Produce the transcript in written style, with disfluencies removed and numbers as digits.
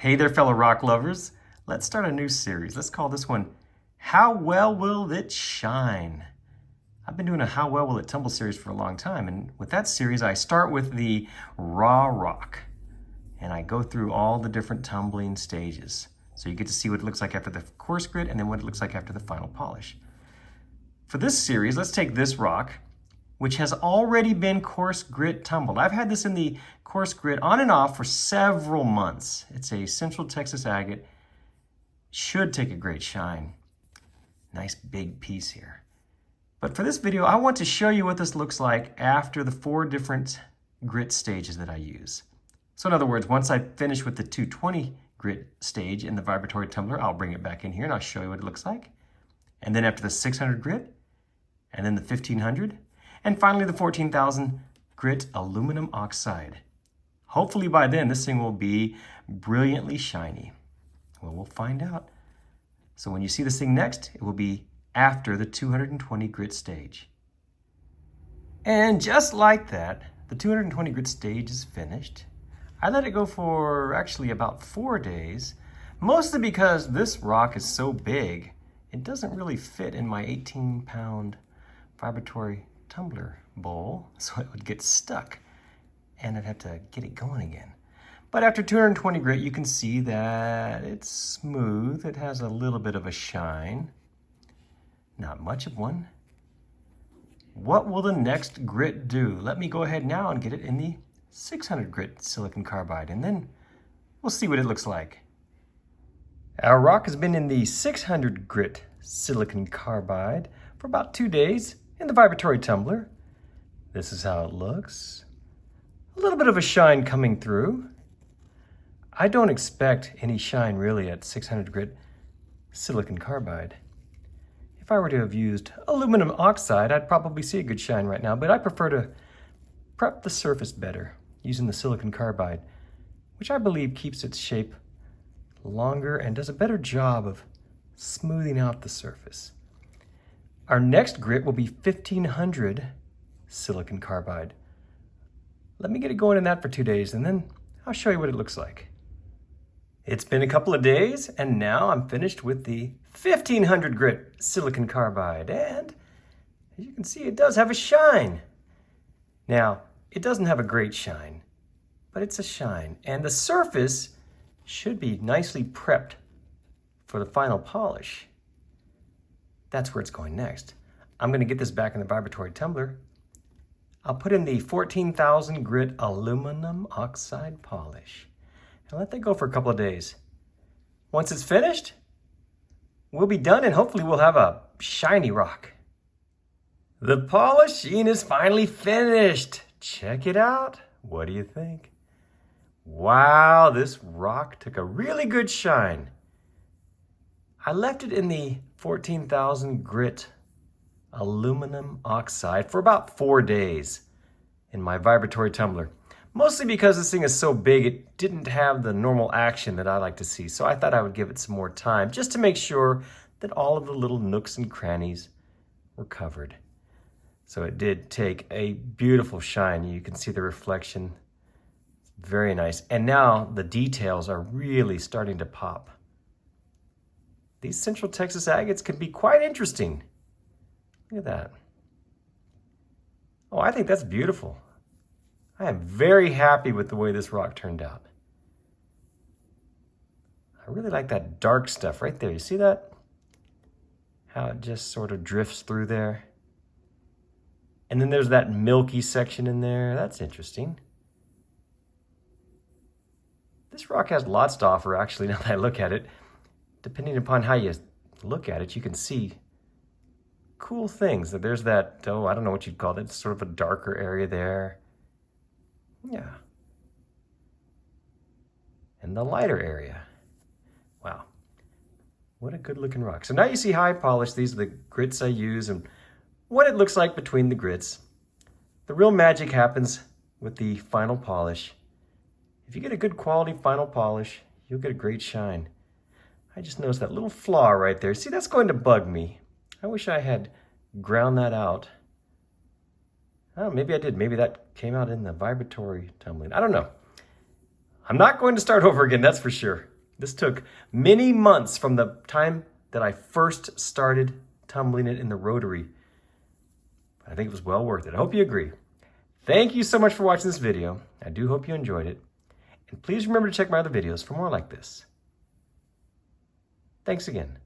Hey there, fellow rock lovers. Let's start a new series. Let's call this one, How Well Will It Shine? I've been doing a How Well Will It Tumble series for a long time, and with that series, I start with the raw rock, and I go through all the different tumbling stages. So you get to see what it looks like after the coarse grit, and then what it looks like after the final polish. For this series, let's take this rock, which has already been coarse grit tumbled. I've had this in the coarse grit on and off for several months. It's a Central Texas agate. Should take a great shine. Nice big piece here. But for this video, I want to show you what this looks like after the 4 different grit stages that I use. So in other words, once I finish with the 220 grit stage in the vibratory tumbler, I'll bring it back in here and I'll show you what it looks like. And then after the 600 grit, and then the 1500, and finally the 14,000 grit aluminum oxide. Hopefully by then this thing will be brilliantly shiny. Well, we'll find out. So when you see this thing next, it will be after the 220 grit stage. And just like that, the 220 grit stage is finished. I let it go for actually about 4 days, mostly because this rock is so big, it doesn't really fit in my 18-pound vibratory tumbler bowl, so it would get stuck and I'd have to get it going again. But after 220 grit, you can see that it's smooth. It has a little bit of a shine, not much of one. What will the next grit do? Let me go ahead now and get it in the 600 grit silicon carbide, and then we'll see what it looks like. Our rock has been in the 600 grit silicon carbide for about 2 days in the vibratory tumbler. This is how it looks. A little bit of a shine coming through. I don't expect any shine really at 600 grit silicon carbide. If I were to have used aluminum oxide, I'd probably see a good shine right now, but I prefer to prep the surface better using the silicon carbide, which I believe keeps its shape longer and does a better job of smoothing out the surface. Our next grit will be 1500 silicon carbide. Let me get it going in that for 2 days, and then I'll show you what it looks like. It's been a couple of days, and now I'm finished with the 1500 grit silicon carbide, and as you can see, it does have a shine. Now, it doesn't have a great shine, but it's a shine, and the surface should be nicely prepped for the final polish. That's where it's going next. I'm going to get this back in the vibratory tumbler. I'll put in the 14,000 grit aluminum oxide polish and let that go for a couple of days. Once it's finished, we'll be done and hopefully we'll have a shiny rock. The polishing is finally finished. Check it out. What do you think? Wow, this rock took a really good shine. I left it in the 14,000 grit aluminum oxide for about 4 days in my vibratory tumbler. Mostly because this thing is so big, it didn't have the normal action that I like to see. So I thought I would give it some more time just to make sure that all of the little nooks and crannies were covered. So it did take a beautiful shine. You can see the reflection. Very nice. And now the details are really starting to pop. These Central Texas agates can be quite interesting. Look at that. Oh, I think that's beautiful. I am very happy with the way this rock turned out. I really like that dark stuff right there. You see that? How it just sort of drifts through there. And then there's that milky section in there. That's interesting. This rock has lots to offer, actually, now that I look at it. Depending upon how you look at it, you can see cool things. There's that, oh, I don't know what you'd call it, it's sort of a darker area there. Yeah. And the lighter area. Wow. What a good looking rock. So now you see how I polish. These are the grits I use and what it looks like between the grits. The real magic happens with the final polish. If you get a good quality final polish, you'll get a great shine. I just noticed that little flaw right there. See, that's going to bug me. I wish I had ground that out. Oh, maybe I did. Maybe that came out in the vibratory tumbling. I don't know. I'm not going to start over again, that's for sure. This took many months from the time that I first started tumbling it in the rotary. I think it was well worth it. I hope you agree. Thank you so much for watching this video. I do hope you enjoyed it. And please remember to check my other videos for more like this. Thanks again.